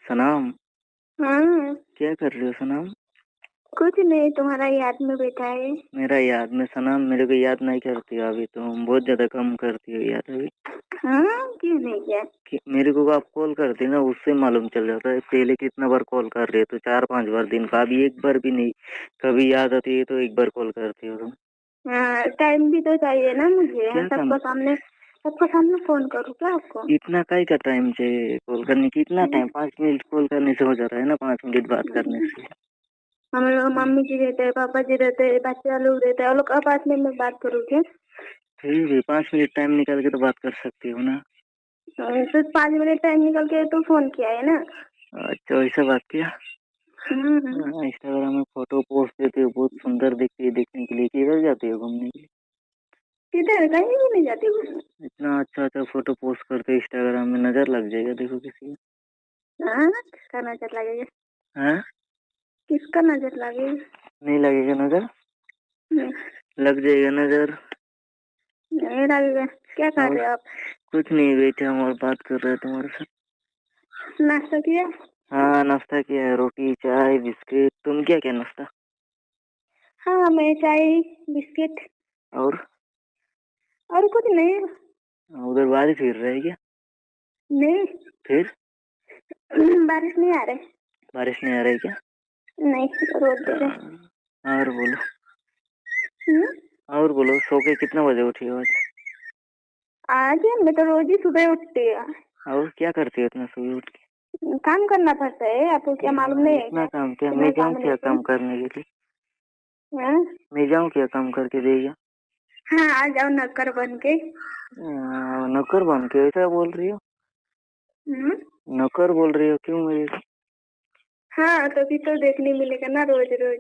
सनम, हाँ। क्या कर रही हो सनम? कुछ नहीं, तुम्हारा याद में बैठा है। मेरा याद में सनम, मेरे को याद नहीं करती हो अभी, तुम बहुत ज्यादा कम करती हो याद अभी। हाँ, क्यों नहीं किया? मेरे को आप कॉल करती ना, उससे मालूम चल जाता है पहले कितना बार कॉल कर रही है, तो 4-5 बार दिन का, अभी एक बार भी नहीं। कभी याद आती है तो एक बार कॉल करती हो तुम। हाँ, टाइम भी तो चाहिए ना मुझे। क्या काम? सबको सामने फोन करूँ क्या आपको? इतना काहे का टाइम चाहिए कॉल करने की? इतना टाइम 5 मिनट कॉल करने से हो जाता है ना, 5 मिनट बात करने से। हम लोग मम्मी जी रहते हैं, पापा जी रहते हैं, बच्चे लोग रहते हैं, और लोग अपार्टमेंट में बात करूँ क्या? फिर भी 5 मिनट टाइम निकाल के तो बात कर सकती हो ना। तो 5 मिनट टाइम निकल के तो फोन किया है ना। अच्छा, वैसा बात किया। हम्म। हाँ, इंस्टाग्राम में फोटो पोस्ट देती हो, बहुत सुंदर दिखती है, देखने के लिए। किधर जाती हो घूमने के लिए? किधर? कहीं भी नहीं जाती हूँ। इतना अच्छा अच्छा फोटो पोस्ट करते हो इंस्टाग्राम में, नजर लग जाएगा देखो किसी हाँ, किसका नजर लगेगा? का। हाँ, किसका नजर लगेगा? नहीं लगेगा नजर? नहीं। लग जाएगा नजर। नहीं लगेगा। क्या कर और रहे हो आप? कुछ नहीं, बैठे हम और बात कर रहे हैं तुम्हारे साथ। नाश्ता किया? हाँ, नाश्ता किया है, रोटी चाय बिस्किट। तुम क्या क्या नाश्ता? हाँ, मैं चाय बिस्किट। और और कुछ नहीं। उधर बारिश गिर रहा है क्या? नहीं। फिर बारिश नहीं आ रही। बारिश नहीं आ रही क्या? नहीं, रोड दे रहे। और बोलो। हम्म? और बोलो, सो के कितना बजे उठी हो आज? आज मैं तो रोज ही सुबह उठती है। और क्या करती हो इतना सुबह उठ के? काम करना पड़ता है, आपको क्या मालूम नहीं है इतना क्या? काम क्या? कि मैं मैं जाऊँ काम नहीं क्या करूँ? काम करने के लिए? हाँ? मैं जाऊँ क्या काम करके देगा? हाँ, आ जाओ नौकर बन के। नौकर बन के ऐसा बोल रही हो? हम्म? नौकर बोल रही हो क्यों मेरे को? हाँ, तभी तो देखने मिलेगा ना रोज रोज।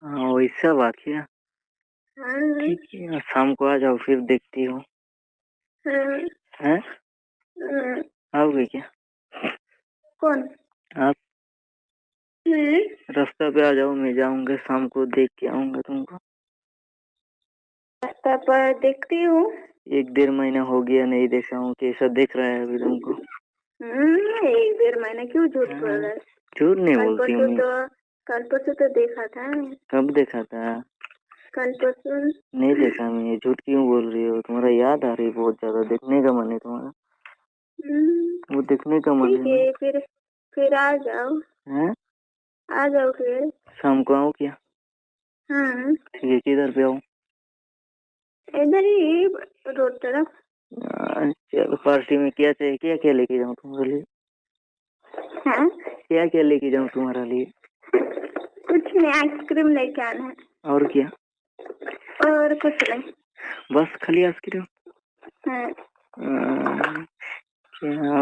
हाँ, वैसा बात किया। हाँ। ठीक है, शाम को आ जाओ फिर देखती हो। हाँ। हैं? हाँ। आओगे क्या? कौन? आप हम्म? रास्ता पे आ जाओ, मैं जाऊंगा शाम को, देख के आऊंगा तुमको। रास्ता पर देखती हूँ। 1-1.5 महीना हो गया नहीं देखा हूँ, कैसा दिख रहा है अभी तुमको? 1-1.5 महीना क्यों झूठ बोल हाँ, रहा है? झूठ नहीं कल बोलती हूँ परसों मैं। तो कल परसों तो देखा था। कब देखा था? कल परसों। नहीं देखा मैं, झूठ क्यों बोल रही हो? तुम्हारा याद आ रही है बहुत ज्यादा, देखने का मन है तुम्हारा। हम्म, वो देखने का मन ठीक है ना। है फिर आ जाओ। हैं? आ जाओ फिर। शाम को आऊँ क्या? हाँ, ठीक है, किधर पे आऊँ? इधर ही रोड तरफ। चलो, पार्टी में क्या चाहिए, क्या क्या लेके जाऊँ तुम्हारे लिए? हाँ, क्या क्या लेके जाऊँ तुम्हारे लिए? कुछ नहीं, आइसक्रीम लेके आना है। और क्या? और कुछ नहीं। बस खाली आइसक्रीम? हाँ। अ, क्या